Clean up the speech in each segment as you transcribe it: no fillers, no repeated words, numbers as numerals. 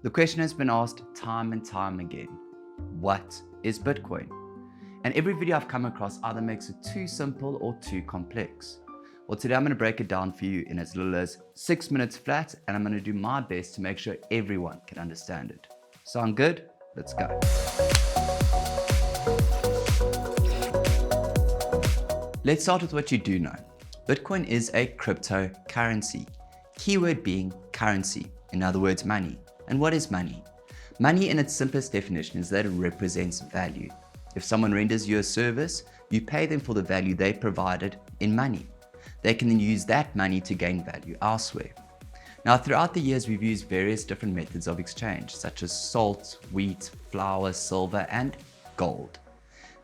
The question has been asked time and time again, what is Bitcoin? And every video I've come across either makes it too simple or too complex. Well, today I'm going to break it down for you in as little as 6 minutes flat, and I'm going to do my best to make sure everyone can understand it. Sound good? Let's go. Let's start with what you do know. Bitcoin is a cryptocurrency. Keyword being currency, in other words, money. And what is money? Money in its simplest definition is that it represents value. If someone renders you a service, you pay them for the value they provided in money. They can then use that money to gain value elsewhere. Now, throughout the years, we've used various different methods of exchange, such as salt, wheat, flour, silver, and gold.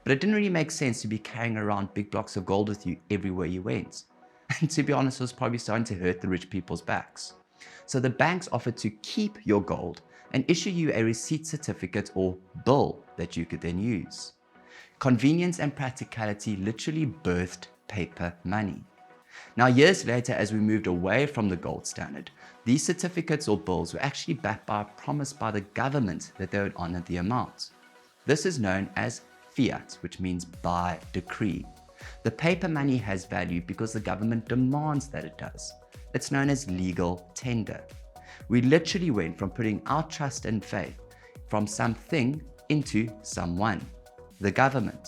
But it didn't really make sense to be carrying around big blocks of gold with you everywhere you went. And to be honest, it was probably starting to hurt the rich people's backs. So the banks offered to keep your gold and issue you a receipt certificate or bill that you could then use. Convenience and practicality literally birthed paper money. Now, years later, as we moved away from the gold standard, these certificates or bills were actually backed by a promise by the government that they would honor the amount. This is known as FIAT, which means by decree. The paper money has value because the government demands that it does. It's known as legal tender. We literally went from putting our trust and faith from something into someone, the government,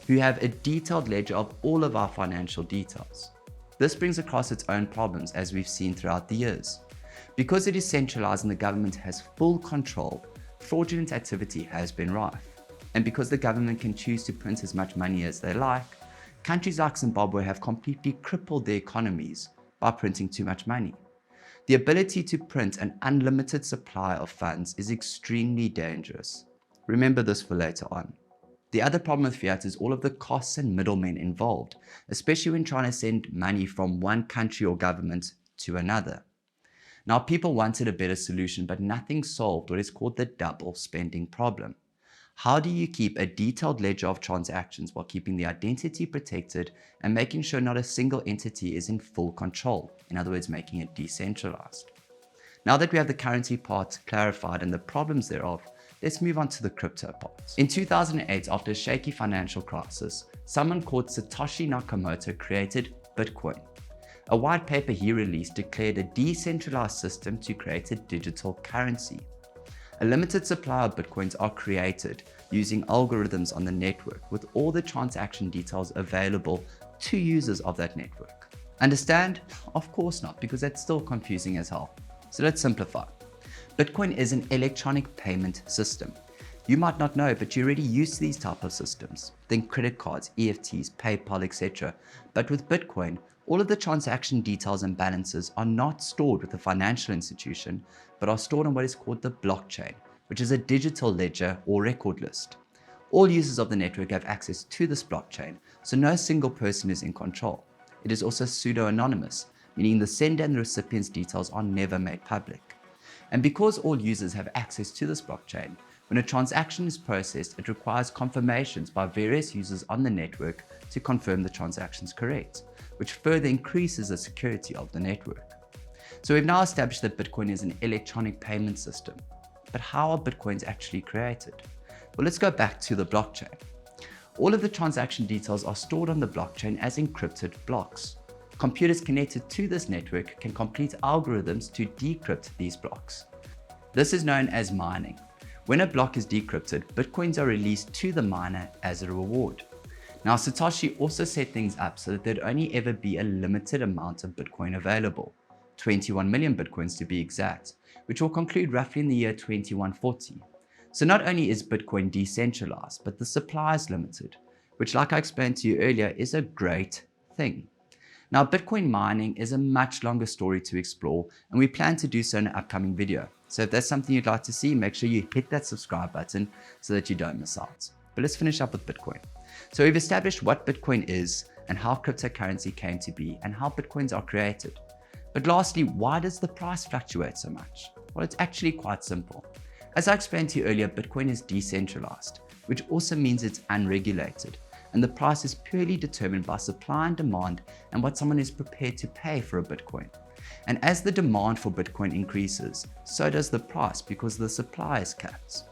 who have a detailed ledger of all of our financial details. This brings across its own problems, as we've seen throughout the years. Because it is centralized and the government has full control, fraudulent activity has been rife. And because the government can choose to print as much money as they like, countries like Zimbabwe have completely crippled their economies by printing too much money. The ability to print an unlimited supply of funds is extremely dangerous. Remember this for later on. The other problem with fiat is all of the costs and middlemen involved, especially when trying to send money from one country or government to another. Now, people wanted a better solution, but nothing solved what is called the double spending problem. How do you keep a detailed ledger of transactions while keeping the identity protected and making sure not a single entity is in full control? In other words, making it decentralized. Now that we have the currency part clarified and the problems thereof, let's move on to the crypto part. In 2008, after a shaky financial crisis, someone called Satoshi Nakamoto created Bitcoin. A white paper he released declared a decentralized system to create a digital currency. A limited supply of Bitcoins are created using algorithms on the network with all the transaction details available to users of that network. Understand? Of course not, because that's still confusing as hell. So let's simplify. Bitcoin is an electronic payment system. You might not know, but you're already used to these type of systems. Think credit cards, EFTs, PayPal, etc. But with Bitcoin, all of the transaction details and balances are not stored with a financial institution, but are stored on what is called the blockchain, which is a digital ledger or record list. All users of the network have access to this blockchain, so no single person is in control. It is also pseudo-anonymous, meaning the sender and the recipient's details are never made public. And because all users have access to this blockchain, when a transaction is processed, it requires confirmations by various users on the network to confirm the transaction is correct, which further increases the security of the network. So we've now established that Bitcoin is an electronic payment system. But how are Bitcoins actually created? Well, let's go back to the blockchain. All of the transaction details are stored on the blockchain as encrypted blocks. Computers connected to this network can complete algorithms to decrypt these blocks. This is known as mining. When a block is decrypted, Bitcoins are released to the miner as a reward. Now, Satoshi also set things up so that there'd only ever be a limited amount of Bitcoin available, 21 million Bitcoins to be exact, which will conclude roughly in the year 2140. So not only is Bitcoin decentralized, but the supply is limited, which, like I explained to you earlier, is a great thing. Now, Bitcoin mining is a much longer story to explore, and we plan to do so in an upcoming video. So if that's something you'd like to see, make sure you hit that subscribe button so that you don't miss out. But let's finish up with Bitcoin. So we've established what Bitcoin is and how cryptocurrency came to be and how Bitcoins are created. But lastly, why does the price fluctuate so much? Well, it's actually quite simple. As I explained to you earlier, Bitcoin is decentralized, which also means it's unregulated. And the price is purely determined by supply and demand and what someone is prepared to pay for a Bitcoin. And as the demand for Bitcoin increases, so does the price because the supply is capped.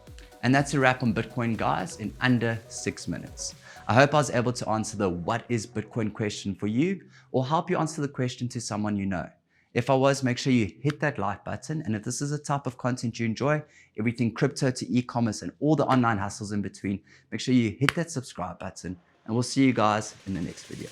And that's a wrap on Bitcoin, guys, in under 6 minutes. I hope I was able to answer the what is Bitcoin question for you, or help you answer the question to someone you know. If I was, make sure you hit that like button. And if this is a type of content you enjoy, everything crypto to e-commerce and all the online hustles in between, make sure you hit that subscribe button. And we'll see you guys in the next video.